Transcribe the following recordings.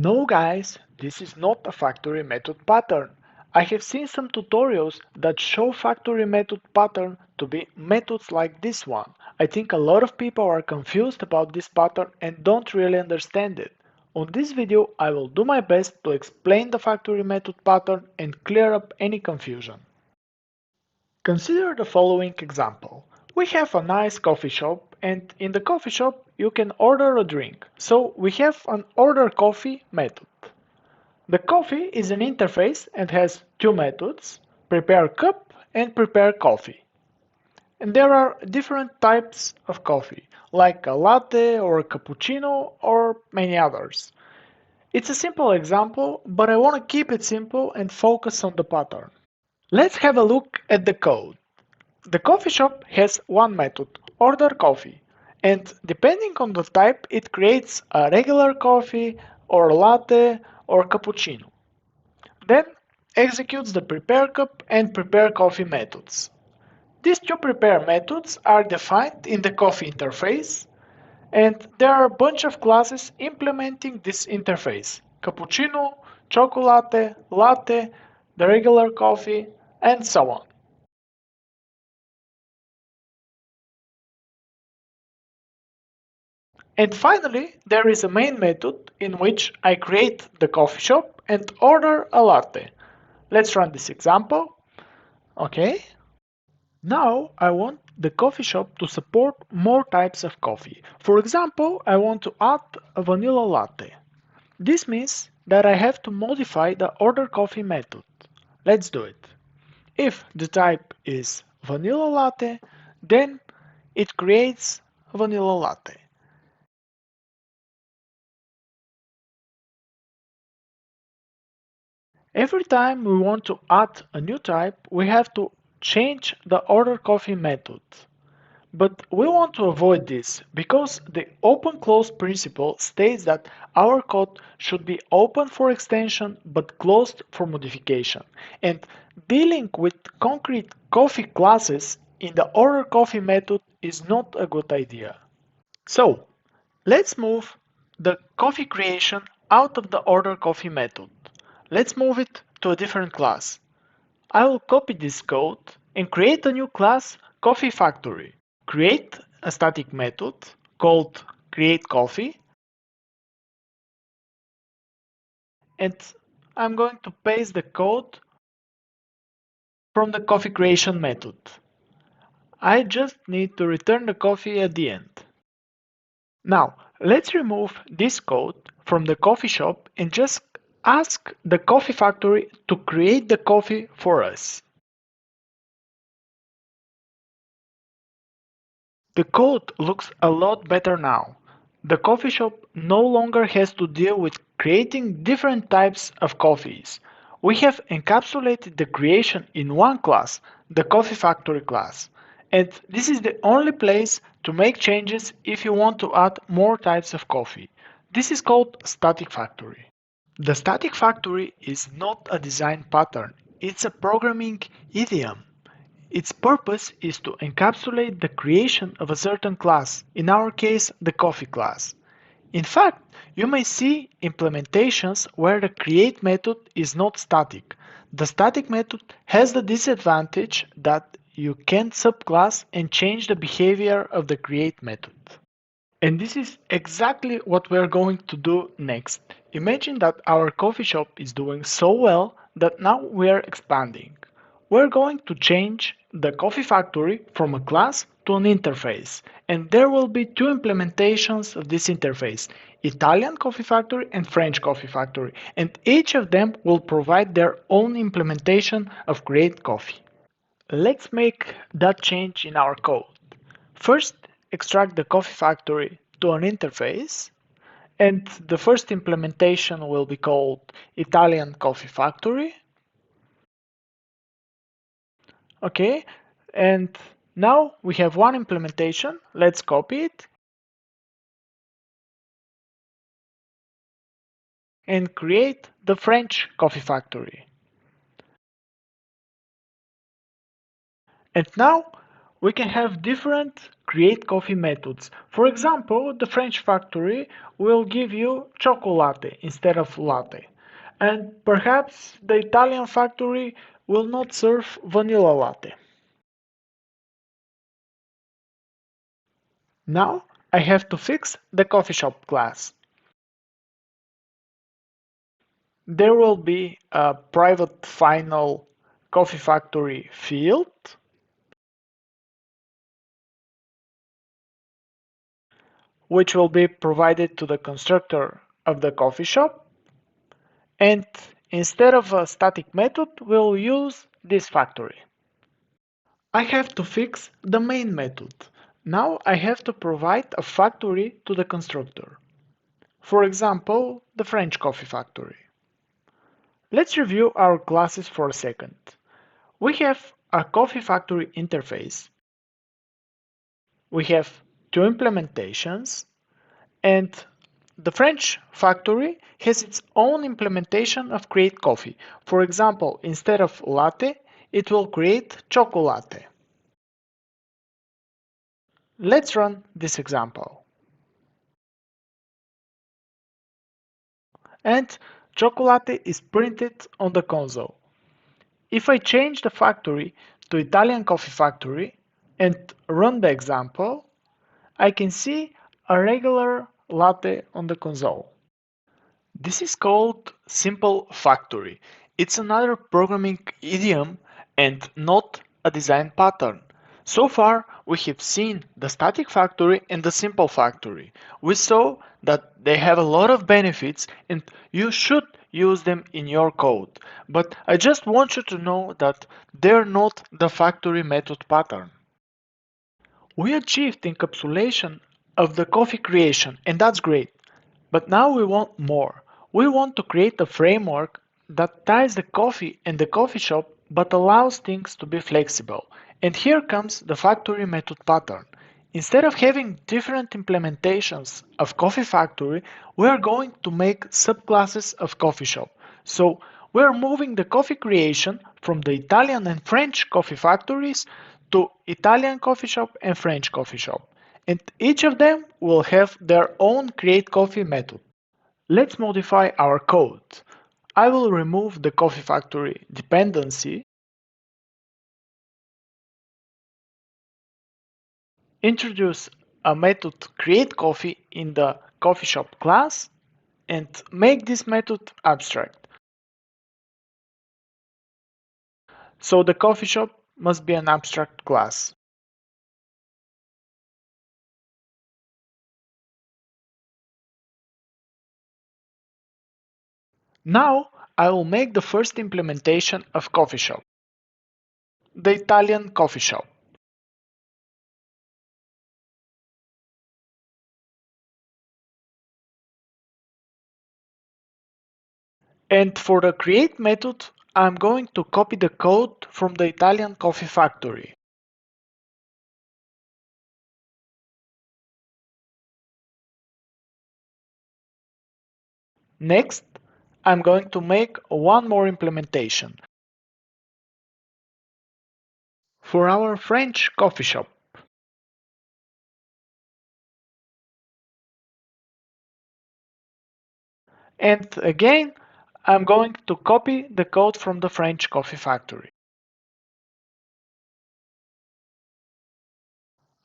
No guys, this is not a factory method pattern. I have seen some tutorials that show factory method pattern to be methods like this one. I think a lot of people are confused about this pattern and don't really understand it. On this video I will do my best to explain the factory method pattern and clear up any confusion. Consider the following example. We have a nice coffee shop and in the coffee shop you can order a drink. So we have an order coffee method. The coffee is an interface and has two methods, prepare cup and prepare coffee. And there are different types of coffee, like a latte or a cappuccino or many others. It's a simple example, but I want to keep it simple and focus on the pattern. Let's have a look at the code. The coffee shop has one method, order coffee, and depending on the type it creates a regular coffee or latte or cappuccino. Then executes the prepare cup and prepare coffee methods. These two prepare methods are defined in the coffee interface, and there are a bunch of classes implementing this interface: cappuccino, chocolate, latte, the regular coffee, and so on. And finally, there is a main method in which I create the coffee shop and order a latte. Let's run this example. Okay. Now I want the coffee shop to support more types of coffee. For example, I want to add a vanilla latte. This means that I have to modify the order coffee method. Let's do it. If the type is vanilla latte, then it creates a vanilla latte. Every time we want to add a new type, we have to change the order coffee method. But we want to avoid this because the open-close principle states that our code should be open for extension but closed for modification. And dealing with concrete coffee classes in the order coffee method is not a good idea. So let's move the coffee creation out of the order coffee method. Let's move it to a different class. I will copy this code and create a new class, Coffee Factory. Create a static method called createCoffee, and I'm going to paste the code from the coffee creation method. I just need to return the coffee at the end. Now, let's remove this code from the coffee shop and just ask the Coffee Factory to create the coffee for us. The code looks a lot better now. The coffee shop no longer has to deal with creating different types of coffees. We have encapsulated the creation in one class, the Coffee Factory class. And this is the only place to make changes if you want to add more types of coffee. This is called Static Factory. The Static Factory is not a design pattern, it's a programming idiom. Its purpose is to encapsulate the creation of a certain class, in our case the coffee class. In fact, you may see implementations where the create method is not static. The static method has the disadvantage that you can subclass and change the behavior of the create method. And this is exactly what we're going to do next. Imagine that our coffee shop is doing so well that now we're expanding. We're going to change the coffee factory from a class to an interface. And there will be two implementations of this interface, Italian coffee factory and French coffee factory. And each of them will provide their own implementation of create coffee. Let's make that change in our code. First, extract the coffee factory to an interface, and the first implementation will be called Italian Coffee Factory. Okay, and now we have one implementation. Let's copy it and create the French Coffee Factory. And now We can have different create coffee methods. For example, the French factory will give you chocolate instead of latte. And perhaps the Italian factory will not serve vanilla latte. Now I have to fix the coffee shop class. There will be a private final coffee factory field, which will be provided to the constructor of the coffee shop. And instead of a static method, we'll use this factory. I have to fix the main method. Now I have to provide a factory to the constructor. For example, the French coffee factory. Let's review our classes for a second. We have a coffee factory interface. We have two implementations, and the French factory has its own implementation of create coffee. For example, instead of latte, it will create chocolate. Let's run this example. And chocolate is printed on the console. If I change the factory to Italian coffee factory and run the example, I can see a regular latte on the console. This is called simple factory. It's another programming idiom and not a design pattern. So far, we have seen the static factory and the simple factory. We saw that they have a lot of benefits and you should use them in your code. But I just want you to know that they're not the factory method pattern. We achieved encapsulation of the coffee creation, and that's great. But now we want more. We want to create a framework that ties the coffee and the coffee shop but allows things to be flexible. And here comes the factory method pattern. Instead of having different implementations of coffee factory, we are going to make subclasses of coffee shop. So we are moving the coffee creation from the Italian and French coffee factories to Italian coffee shop and French coffee shop. And each of them will have their own create coffee method. Let's modify our code. I will remove the coffee factory dependency, introduce a method create coffee in the coffee shop class, and make this method abstract. So the coffee shop must be an abstract class. Now I will make the first implementation of coffee shop, the Italian coffee shop. And for the create method, I'm going to copy the code from the Italian coffee factory. Next, I'm going to make one more implementation for our French coffee shop. And again, I'm going to copy the code from the French coffee factory.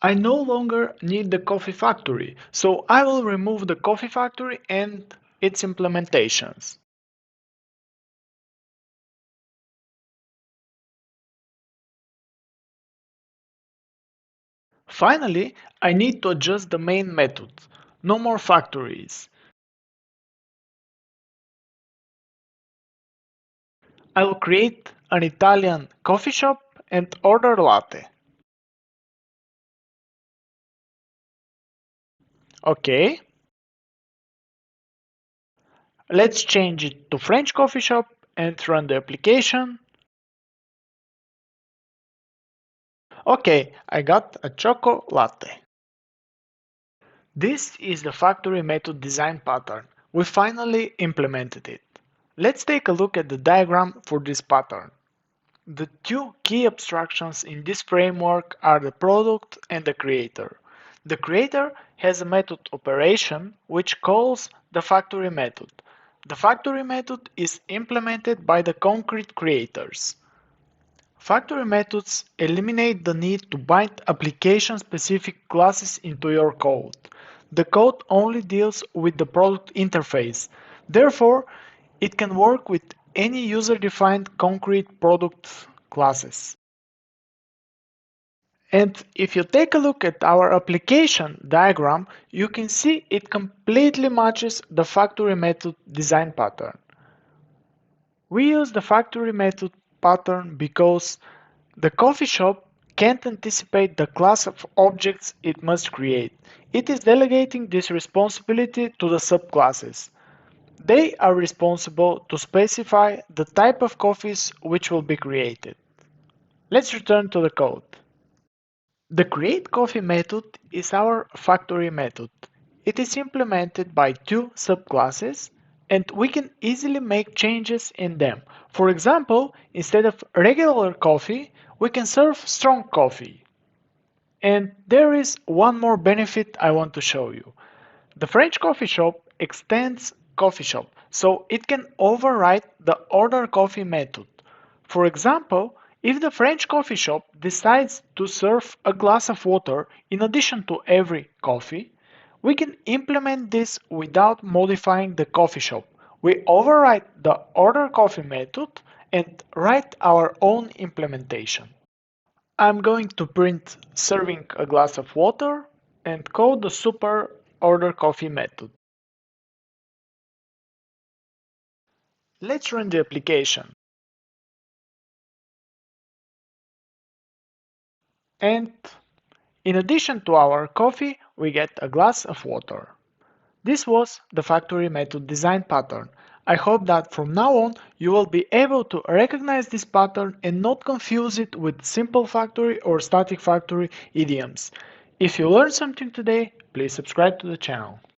I no longer need the coffee factory, so I will remove the coffee factory and its implementations. Finally, I need to adjust the main method. No more factories. I will create an Italian coffee shop and order latte. Okay, let's change it to French coffee shop and run the application. Okay, I got a choco latte. This is the factory method design pattern. We finally implemented it. Let's take a look at the diagram for this pattern. The two key abstractions in this framework are the product and the creator. The creator has a method operation which calls the factory method. The factory method is implemented by the concrete creators. Factory methods eliminate the need to bind application-specific classes into your code. The code only deals with the product interface. Therefore, it can work with any user-defined concrete product classes. And if you take a look at our application diagram, you can see it completely matches the factory method design pattern. We use the factory method pattern because the coffee shop can't anticipate the class of objects it must create. It is delegating this responsibility to the subclasses. They are responsible to specify the type of coffees which will be created. Let's return to the code. The createCoffee method is our factory method. It is implemented by two subclasses, and we can easily make changes in them. For example, instead of regular coffee, we can serve strong coffee. And there is one more benefit I want to show you. The French coffee shop extends coffee shop, so it can override the order coffee method. For example, if the French coffee shop decides to serve a glass of water in addition to every coffee, we can implement this without modifying the coffee shop. We override the order coffee method and write our own implementation. I'm going to print serving a glass of water and call the super order coffee method. Let's run the application. And in addition to our coffee, we get a glass of water. This was the factory method design pattern. I hope that from now on you will be able to recognize this pattern and not confuse it with simple factory or static factory idioms. If you learned something today, please subscribe to the channel.